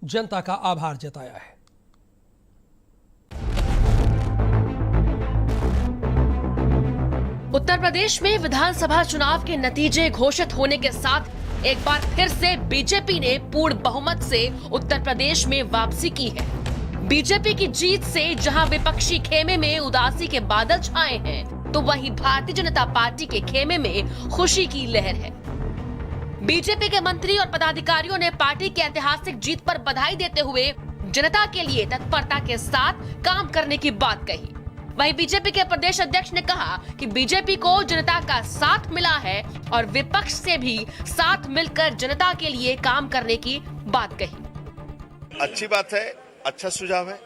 जनता का आभार जताया है। उत्तर प्रदेश में विधानसभा चुनाव के नतीजे घोषित होने के साथ एक बार फिर से बीजेपी ने पूर्ण बहुमत से उत्तर प्रदेश में वापसी की है। बीजेपी की जीत से जहां विपक्षी खेमे में उदासी के बादल छाए हैं, तो वहीं भारतीय जनता पार्टी के खेमे में खुशी की लहर है। बीजेपी के मंत्री और पदाधिकारियों ने पार्टी की ऐतिहासिक जीत पर बधाई देते हुए जनता के लिए तत्परता के साथ काम करने की बात कही। वहीं बीजेपी के प्रदेश अध्यक्ष ने कहा कि बीजेपी को जनता का साथ मिला है और विपक्ष से भी साथ मिलकर जनता के लिए काम करने की बात कही। अच्छी बात है, अच्छा सुझाव है।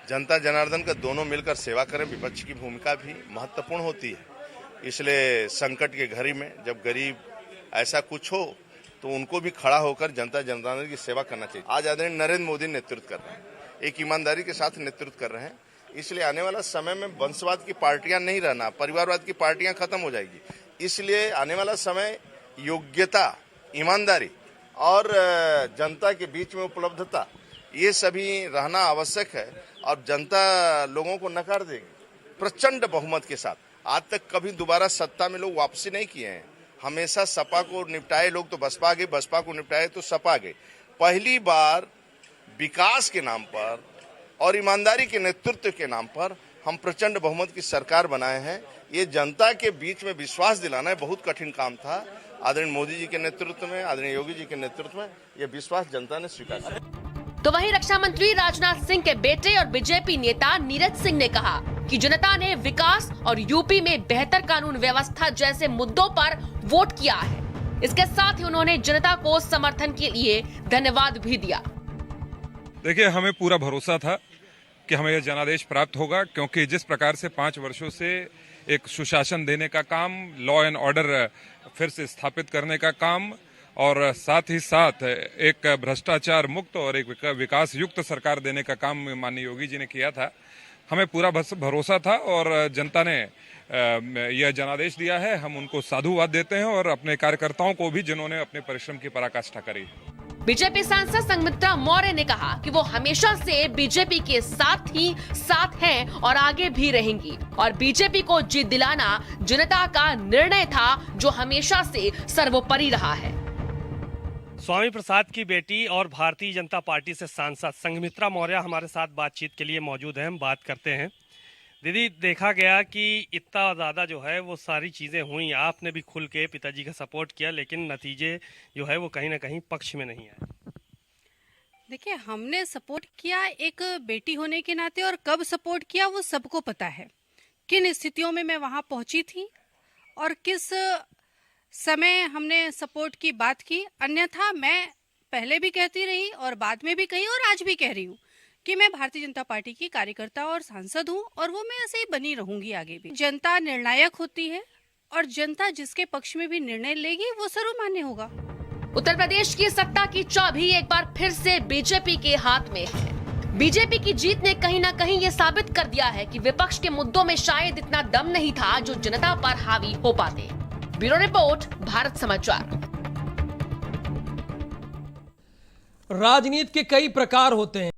जनता जनार्दन का दोनों मिलकर सेवा करें, विपक्ष की भूमिका भी महत्वपूर्ण होती है। इसलिए संकट के घड़ी में जब गरीब ऐसा कुछ हो तो उनको भी खड़ा होकर जनता जनार्दन की सेवा करना चाहिए। आज आदरणीय नरेंद्र मोदी नेतृत्व कर रहे हैं, एक ईमानदारी के साथ नेतृत्व कर रहे हैं। इसलिए आने वाला समय में वंशवाद की पार्टियां नहीं रहना, परिवारवाद की पार्टियां खत्म हो जाएगी। इसलिए आने वाला समय योग्यता, ईमानदारी और जनता के बीच में उपलब्धता, ये सभी रहना आवश्यक है और जनता लोगों को नकार देगी प्रचंड बहुमत के साथ। आज तक कभी दोबारा सत्ता में लोग वापसी नहीं किए हैं। हमेशा सपा को निपटाए लोग तो बसपा गए, बसपा को निपटाए तो सपा गए। पहली बार विकास के नाम पर और ईमानदारी के नेतृत्व के नाम पर हम प्रचंड बहुमत की सरकार बनाए हैं। ये जनता के बीच में विश्वास दिलाना बहुत कठिन काम था। आदरणीय मोदी जी के नेतृत्व में, आदरणीय योगी जी के नेतृत्व में ये विश्वास जनता ने स्वीकार किया। तो वहीं रक्षा मंत्री राजनाथ सिंह के बेटे और बीजेपी नेता नीरज सिंह ने कहा कि जनता ने विकास और यूपी में बेहतर कानून व्यवस्था जैसे मुद्दों पर वोट किया है। इसके साथ ही उन्होंने जनता को समर्थन के लिए धन्यवाद भी दिया। देखिए, हमें पूरा भरोसा था कि हमें यह जनादेश प्राप्त होगा, क्योंकि जिस प्रकार से 5 वर्षों से एक सुशासन देने का काम, लॉ एंड ऑर्डर फिर से स्थापित करने का काम और साथ ही साथ एक भ्रष्टाचार मुक्त और एक विकास युक्त सरकार देने का काम माननीय योगी जी ने किया था, हमें पूरा भरोसा था और जनता ने यह जनादेश दिया है। हम उनको साधुवाद देते हैं और अपने कार्यकर्ताओं को भी, जिन्होंने अपने परिश्रम की पराकाष्ठा करी। बीजेपी सांसद संघमित्रा मौर्य ने कहा कि वो हमेशा से बीजेपी के साथ हैं और आगे भी रहेंगी और बीजेपी को जीत दिलाना जनता का निर्णय था, जो हमेशा से सर्वोपरि रहा है। स्वामी प्रसाद की बेटी और भारतीय जनता पार्टी से सांसद संघमित्रा मौर्य हमारे साथ बातचीत के लिए मौजूद हैं। हम बात करते हैं। दीदी, देखा गया कि इतना ज़्यादा जो है वो सारी चीज़ें हुई, आपने भी खुल के पिताजी का सपोर्ट किया, लेकिन नतीजे जो है वो कहीं ना कहीं पक्ष में नहीं आए। देखिए, हमने सपोर्ट किया एक बेटी होने के नाते, और कब सपोर्ट किया वो सबको पता है। किन स्थितियों में मैं वहाँ पहुँची थी और किस समय हमने सपोर्ट की बात की। अन्यथा मैं पहले भी कहती रही और बाद में भी कही और आज भी कह रही हूँ कि मैं भारतीय जनता पार्टी की कार्यकर्ता और सांसद हूँ और वो मैं ऐसे ही बनी रहूंगी आगे भी। जनता निर्णायक होती है और जनता जिसके पक्ष में भी निर्णय लेगी वो सर्वमान्य होगा। उत्तर प्रदेश की सत्ता की चाबी एक बार फिर से बीजेपी के हाथ में है। बीजेपी की जीत ने कहीं न कहीं ये साबित कर दिया है कि विपक्ष के मुद्दों में शायद इतना दम नहीं था जो जनता पर हावी हो पाते। ब्यूरो रिपोर्ट, भारत समाचार। राजनीति के कई प्रकार होते हैं।